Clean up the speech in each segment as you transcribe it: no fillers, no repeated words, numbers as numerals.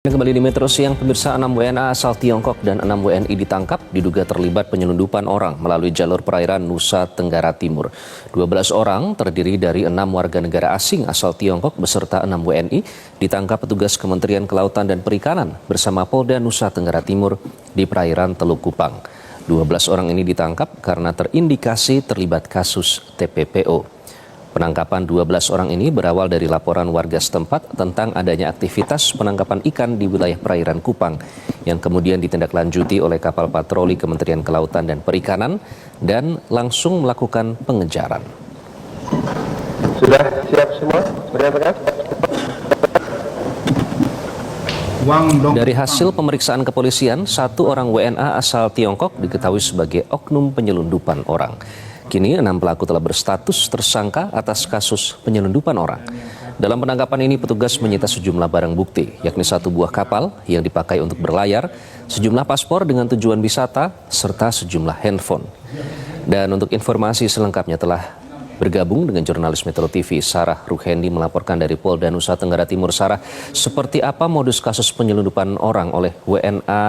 Kembali di Metro Siang, pemirsa, 6 WNA asal Tiongkok dan 6 WNI ditangkap diduga terlibat penyelundupan orang melalui jalur perairan Nusa Tenggara Timur. 12 orang terdiri dari 6 warga negara asing asal Tiongkok beserta 6 WNI ditangkap petugas Kementerian Kelautan dan Perikanan bersama Polda Nusa Tenggara Timur di perairan Teluk Kupang. 12 orang ini ditangkap karena terindikasi terlibat kasus TPPO. Penangkapan 12 orang ini berawal dari laporan warga setempat tentang adanya aktivitas penangkapan ikan di wilayah perairan Kupang yang kemudian ditindaklanjuti oleh kapal patroli Kementerian Kelautan dan Perikanan dan langsung melakukan pengejaran. Sudah siap semua? Berangkat? Dari hasil pemeriksaan kepolisian, 1 orang WNA asal Tiongkok diketahui sebagai oknum penyelundupan orang. Kini 6 pelaku telah berstatus tersangka atas kasus penyelundupan orang. Dalam penangkapan ini petugas menyita sejumlah barang bukti, yakni 1 buah kapal yang dipakai untuk berlayar, sejumlah paspor dengan tujuan wisata, serta sejumlah handphone. Dan untuk informasi selengkapnya telah bergabung dengan jurnalis Metro TV Sarah Ruhendi melaporkan dari Polda Nusa Tenggara Timur. Sarah, seperti apa modus kasus penyelundupan orang oleh WNA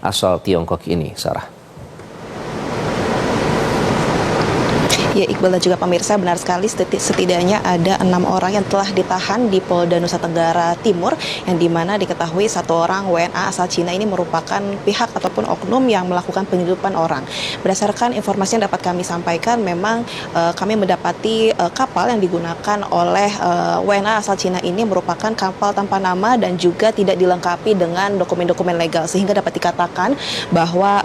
asal Tiongkok ini, Sarah? Ya, Iqbal dan juga pemirsa, benar sekali setidaknya ada 6 orang yang telah ditahan di Polda Nusa Tenggara Timur yang dimana diketahui 1 orang WNA asal Cina ini merupakan pihak ataupun oknum yang melakukan penyelundupan orang. Berdasarkan informasi yang dapat kami sampaikan, memang kami mendapati kapal yang digunakan oleh WNA asal Cina ini merupakan kapal tanpa nama dan juga tidak dilengkapi dengan dokumen-dokumen legal, sehingga dapat dikatakan bahwa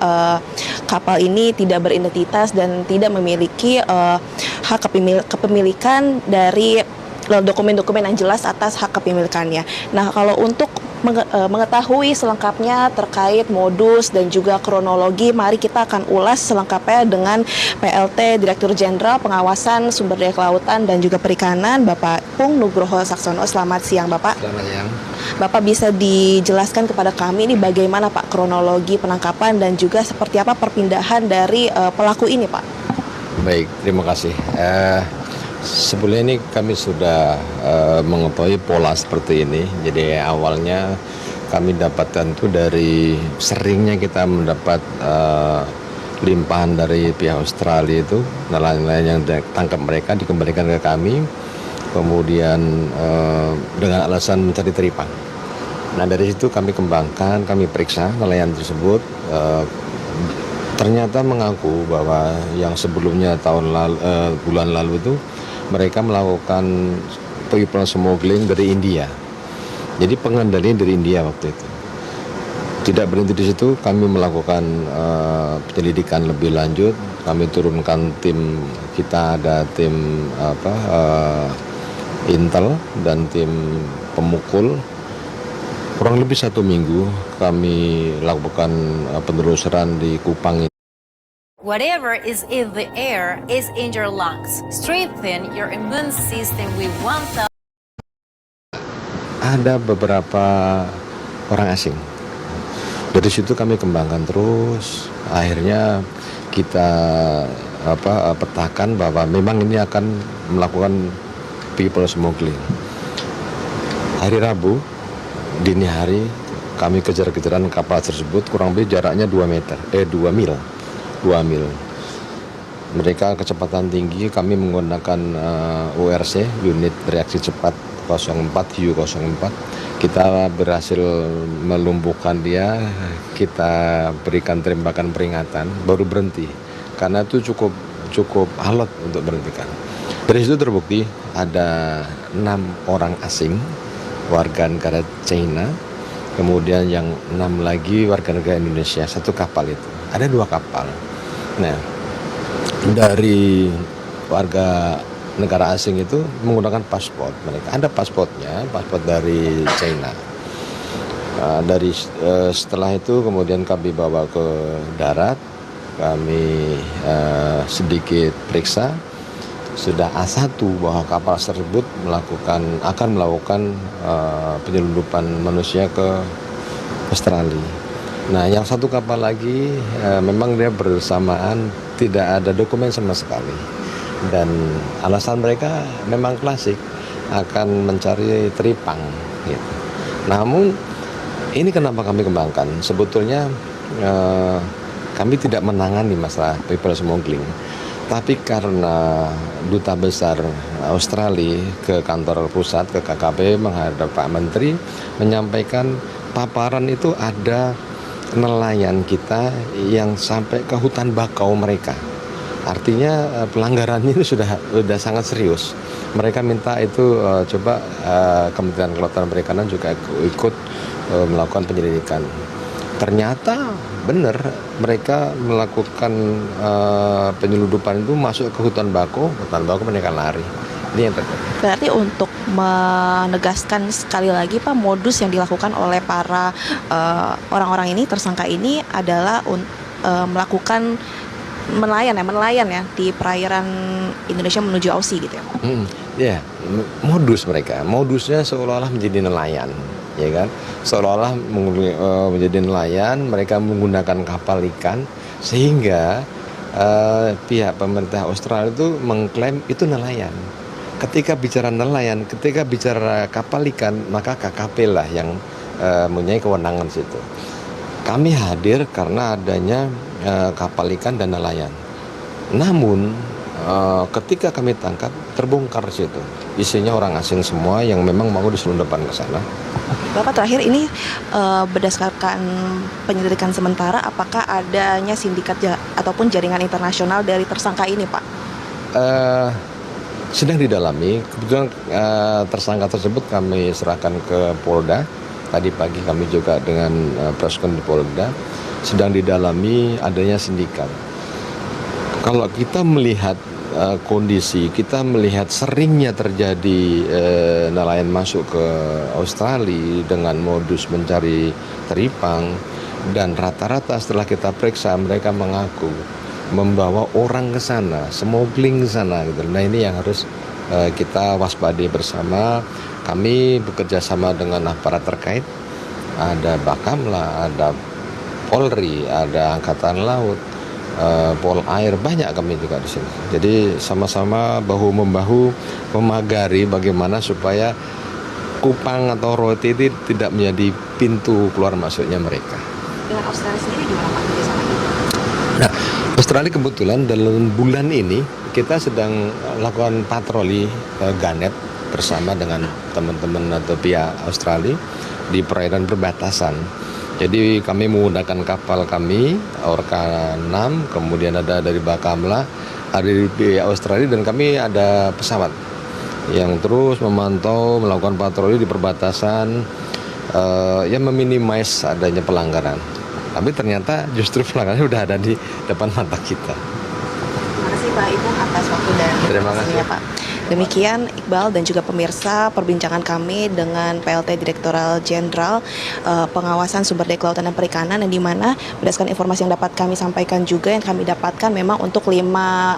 kapal ini tidak beridentitas dan tidak memiliki hak kepemilikan dari dokumen-dokumen yang jelas atas hak kepemilikannya. Nah, kalau untuk mengetahui selengkapnya terkait modus dan juga kronologi, mari kita akan ulas selengkapnya dengan PLT Direktur Jenderal Pengawasan Sumber Daya Kelautan dan juga Perikanan, Bapak Pung Nugroho Saksono. Selamat siang, Bapak. Selamat siang. Bapak bisa dijelaskan kepada kami ini bagaimana, Pak, kronologi penangkapan dan juga seperti apa perpindahan dari pelaku ini, Pak? Baik, terima kasih. Sebelumnya ini kami sudah mengetahui pola seperti ini. Jadi awalnya kami dapatkan itu dari seringnya kita mendapat limpahan dari pihak Australia itu, nelayan-nelayan yang tangkap mereka dikembalikan ke kami, kemudian dengan alasan mencari teripang. Nah, dari situ kami kembangkan, kami periksa nelayan tersebut. Ternyata mengaku bahwa yang sebelumnya bulan lalu itu mereka melakukan people smuggling dari India. Jadi pengendalian dari India waktu itu. Tidak berhenti di situ, kami melakukan penyelidikan lebih lanjut. Kami turunkan tim kita, ada tim intel dan tim pemukul. Kurang lebih 1 minggu kami lakukan penelusuran di Kupang. Whatever is in the air is in your lungs. Strengthen your immune system with 1,000. Ada beberapa orang asing. Dari situ kami kembangkan terus. Akhirnya kita petakan bahwa memang ini akan melakukan people smuggling. Hari Rabu dini hari kami kejar-kejaran kapal tersebut, kurang lebih jaraknya 2 mil. Mereka kecepatan tinggi, kami menggunakan URC, unit reaksi cepat 04 U04. Kita berhasil melumpuhkan dia, kita berikan tembakan peringatan, baru berhenti karena itu cukup alot untuk berhentikan. Dari situ terbukti ada 6 orang asing warga negara China, kemudian yang 6 lagi warga negara Indonesia, 1 kapal itu. Ada 2 kapal. Nah, dari warga negara asing itu menggunakan paspor mereka. Ada paspornya, paspor dari China. Setelah itu kemudian kami bawa ke darat, kami sedikit periksa. Sudah A1 bahwa kapal tersebut akan melakukan penyelundupan manusia ke Australia. Nah, yang 1 kapal lagi memang dia bersamaan tidak ada dokumen sama sekali. Dan alasan mereka memang klasik, akan mencari teripang gitu. Namun Ini kenapa kami kembangkan? Sebetulnya kami tidak menangani masalah people smuggling, tapi karena Duta Besar Australia ke kantor pusat, ke KKP menghadap Pak Menteri menyampaikan paparan itu ada nelayan kita yang sampai ke hutan bakau mereka. Artinya pelanggarannya itu sudah sangat serius. Mereka minta itu coba Kementerian Kelautan dan Perikanan juga ikut melakukan penyelidikan. Ternyata benar mereka melakukan penyelundupan itu masuk ke hutan bakau mereka lari. Ini yang terjadi. Berarti untuk menegaskan sekali lagi Pak, modus yang dilakukan oleh para orang-orang ini, tersangka ini adalah melakukan nelayan ya di perairan Indonesia menuju Aussie gitu ya. Ya, modusnya seolah-olah menjadi nelayan, ya kan? Seolah-olah menjadi nelayan, mereka menggunakan kapal ikan sehingga pihak pemerintah Australia itu mengklaim itu nelayan. Ketika bicara nelayan, ketika bicara kapal ikan, maka KKP lah yang mempunyai kewenangan situ. Kami hadir karena adanya kapal ikan dan nelayan. Namun ketika kami tangkap terbongkar situ, isinya orang asing semua yang memang mau diselundupkan ke sana. Bapak terakhir ini berdasarkan penyelidikan sementara, apakah adanya sindikat ataupun jaringan internasional dari tersangka ini, Pak? Sedang didalami. Kebetulan tersangka tersebut kami serahkan ke Polda. Tadi pagi kami juga dengan Preskon di Polda sedang didalami adanya sindikat. Kalau kita melihat kondisi, kita melihat seringnya terjadi nelayan masuk ke Australia dengan modus mencari teripang, dan rata-rata setelah kita periksa mereka mengaku membawa orang ke sana, smuggling ke sana gitu. Nah, ini yang harus kita waspadai bersama. Kami bekerja sama dengan aparat terkait, ada Bakamla, ada Polri, ada Angkatan Laut, Polair, banyak kami juga di sini. Jadi sama-sama bahu-membahu memagari bagaimana supaya Kupang atau Rote itu tidak menjadi pintu keluar masuknya mereka. Dengan Australia sendiri gimana Pak kerjasamanya? Nah, Australia kebetulan dalam bulan ini kita sedang lakukan patroli Ganet bersama dengan teman-teman atau pihak Australia di perairan perbatasan. Jadi kami menggunakan kapal kami, Orca 6, kemudian ada dari Bakamla, ada dari pihak Australia, dan kami ada pesawat yang terus memantau, melakukan patroli di perbatasan, yang meminimais adanya pelanggaran. Tapi ternyata justru pelanggarannya sudah ada di depan mata kita. Terima kasih Pak Ibu atas waktu dan Terima kasih Pak. Demikian Iqbal dan juga pemirsa perbincangan kami dengan PLT Direktoral Jenderal Pengawasan Sumber Daya Kelautan dan Perikanan, yang dimana berdasarkan informasi yang dapat kami sampaikan juga, yang kami dapatkan memang untuk 5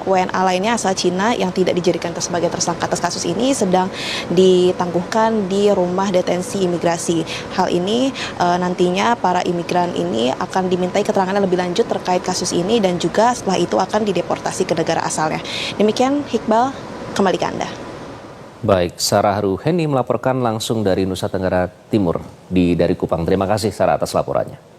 WNA lainnya asal Cina yang tidak dijadikan sebagai tersangka atas kasus ini sedang ditangguhkan di rumah detensi imigrasi. Hal ini nantinya para imigran ini akan dimintai keterangan lebih lanjut terkait kasus ini, dan juga setelah itu akan dideportasi ke negara asalnya. Demikian Iqbal, kembali ke Anda. Baik, Sarah Ruheni melaporkan langsung dari Nusa Tenggara Timur dari Kupang. Terima kasih Sarah atas laporannya.